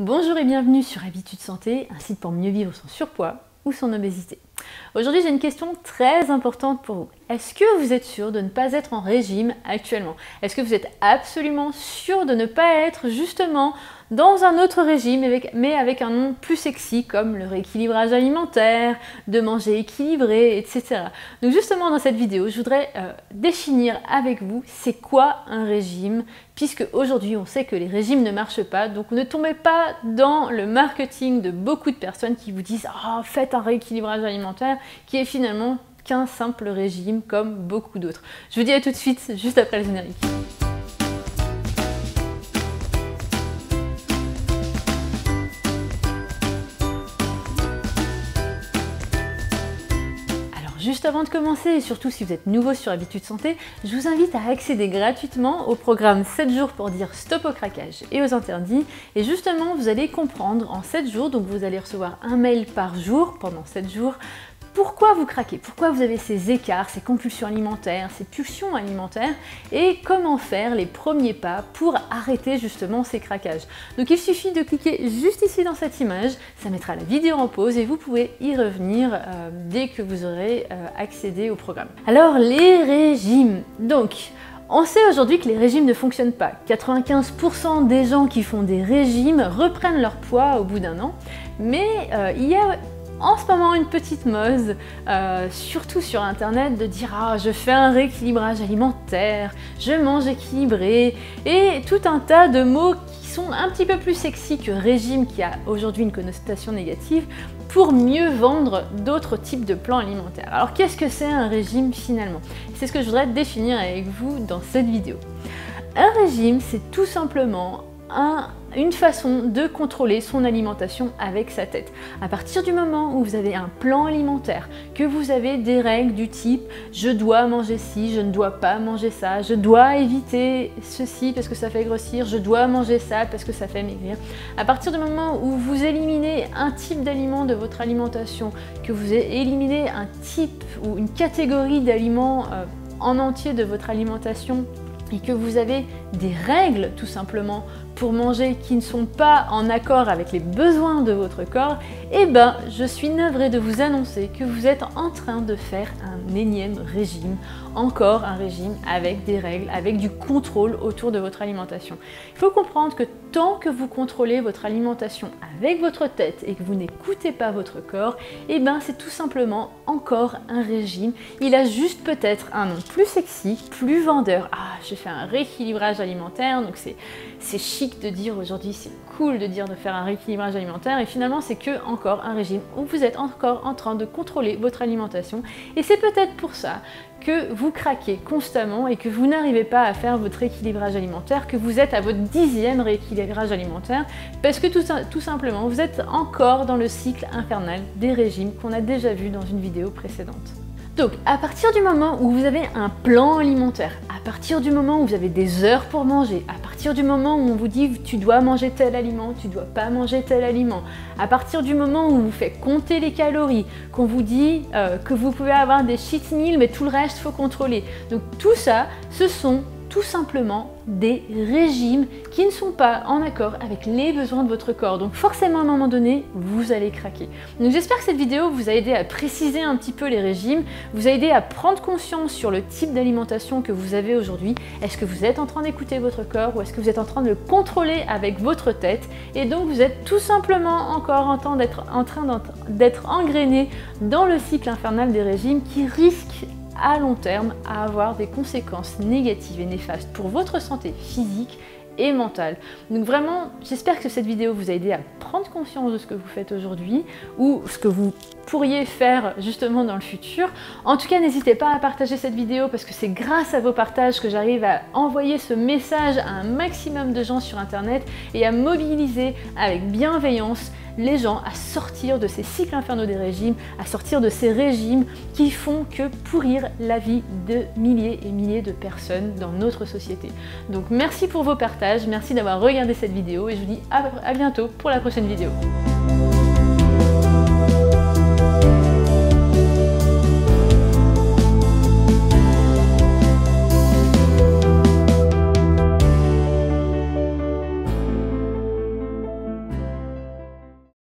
Bonjour et bienvenue sur Habitudes Santé, un site pour mieux vivre son surpoids ou son obésité. Aujourd'hui, j'ai une question très importante pour vous. Est-ce que vous êtes sûr de ne pas être en régime actuellement? Est-ce que vous êtes absolument sûr de ne pas être justement dans un autre régime, mais avec un nom plus sexy comme le rééquilibrage alimentaire, de manger équilibré, etc. Donc justement dans cette vidéo, je voudrais définir avec vous c'est quoi un régime, puisque aujourd'hui on sait que les régimes ne marchent pas, donc ne tombez pas dans le marketing de beaucoup de personnes qui vous disent « Oh, faites un rééquilibrage alimentaire » qui est finalement qu'un simple régime comme beaucoup d'autres. Je vous dis à tout de suite, juste après le générique. Juste avant de commencer, et surtout si vous êtes nouveau sur Habitudes Santé, je vous invite à accéder gratuitement au programme 7 jours pour dire stop au craquage et aux interdits. Et justement, vous allez comprendre en 7 jours, donc vous allez recevoir un mail par jour pendant 7 jours, pourquoi vous craquez, pourquoi vous avez ces écarts, ces compulsions alimentaires, ces pulsions alimentaires et comment faire les premiers pas pour arrêter justement ces craquages. Donc il suffit de cliquer juste ici dans cette image, ça mettra la vidéo en pause et vous pouvez y revenir dès que vous aurez accédé au programme. Alors les régimes, donc on sait aujourd'hui que les régimes ne fonctionnent pas. 95% des gens qui font des régimes reprennent leur poids au bout d'un an, mais il y a en ce moment une petite mode, surtout sur internet, de dire « Ah, je fais un rééquilibrage alimentaire, je mange équilibré » et tout un tas de mots qui sont un petit peu plus sexy que régime qui a aujourd'hui une connotation négative pour mieux vendre d'autres types de plans alimentaires. Alors qu'est-ce que c'est un régime finalement? C'est ce que je voudrais définir avec vous dans cette vidéo. Un régime, c'est tout simplement une façon de contrôler son alimentation avec sa tête. À partir du moment où vous avez un plan alimentaire, que vous avez des règles du type je dois manger ci, je ne dois pas manger ça, je dois éviter ceci parce que ça fait grossir, je dois manger ça parce que ça fait maigrir. À partir du moment où vous éliminez un type d'aliment de votre alimentation, que vous éliminez un type ou une catégorie d'aliments en entier de votre alimentation et que vous avez des règles tout simplement pour manger qui ne sont pas en accord avec les besoins de votre corps, eh ben je suis navrée de vous annoncer que vous êtes en train de faire un énième régime, encore un régime avec des règles, avec du contrôle autour de votre alimentation. Il faut comprendre que tant que vous contrôlez votre alimentation avec votre tête et que vous n'écoutez pas votre corps, eh ben c'est tout simplement encore un régime. Il a juste peut-être un nom plus sexy, plus vendeur. Ah, je fais un rééquilibrage alimentaire, donc c'est chic de dire aujourd'hui, c'est cool de dire de faire un rééquilibrage alimentaire et finalement c'est que encore un régime où vous êtes encore en train de contrôler votre alimentation et c'est peut-être pour ça que vous craquez constamment et que vous n'arrivez pas à faire votre rééquilibrage alimentaire, que vous êtes à votre 10e rééquilibrage alimentaire parce que tout simplement vous êtes encore dans le cycle infernal des régimes qu'on a déjà vu dans une vidéo précédente. Donc, à partir du moment où vous avez un plan alimentaire, à partir du moment où vous avez des heures pour manger, à partir du moment où on vous dit tu dois manger tel aliment, tu dois pas manger tel aliment, à partir du moment où on vous fait compter les calories, qu'on vous dit que vous pouvez avoir des cheat meals mais tout le reste faut contrôler. Donc tout ça, ce sont tout simplement des régimes qui ne sont pas en accord avec les besoins de votre corps. Donc forcément à un moment donné, vous allez craquer. Donc j'espère que cette vidéo vous a aidé à préciser un petit peu les régimes, vous a aidé à prendre conscience sur le type d'alimentation que vous avez aujourd'hui. Est-ce que vous êtes en train d'écouter votre corps ou est-ce que vous êtes en train de le contrôler avec votre tête? Et donc vous êtes tout simplement encore en train d'être engrainé dans le cycle infernal des régimes qui risquent à long terme à avoir des conséquences négatives et néfastes pour votre santé physique et mentale. Donc vraiment, j'espère que cette vidéo vous a aidé à prendre conscience de ce que vous faites aujourd'hui ou ce que vous pourriez faire justement dans le futur. En tout cas, n'hésitez pas à partager cette vidéo parce que c'est grâce à vos partages que j'arrive à envoyer ce message à un maximum de gens sur internet et à mobiliser avec bienveillance les gens à sortir de ces cycles infernaux des régimes, à sortir de ces régimes qui font que pourrir la vie de milliers et milliers de personnes dans notre société. Donc merci pour vos partages, merci d'avoir regardé cette vidéo et je vous dis à bientôt pour la prochaine vidéo.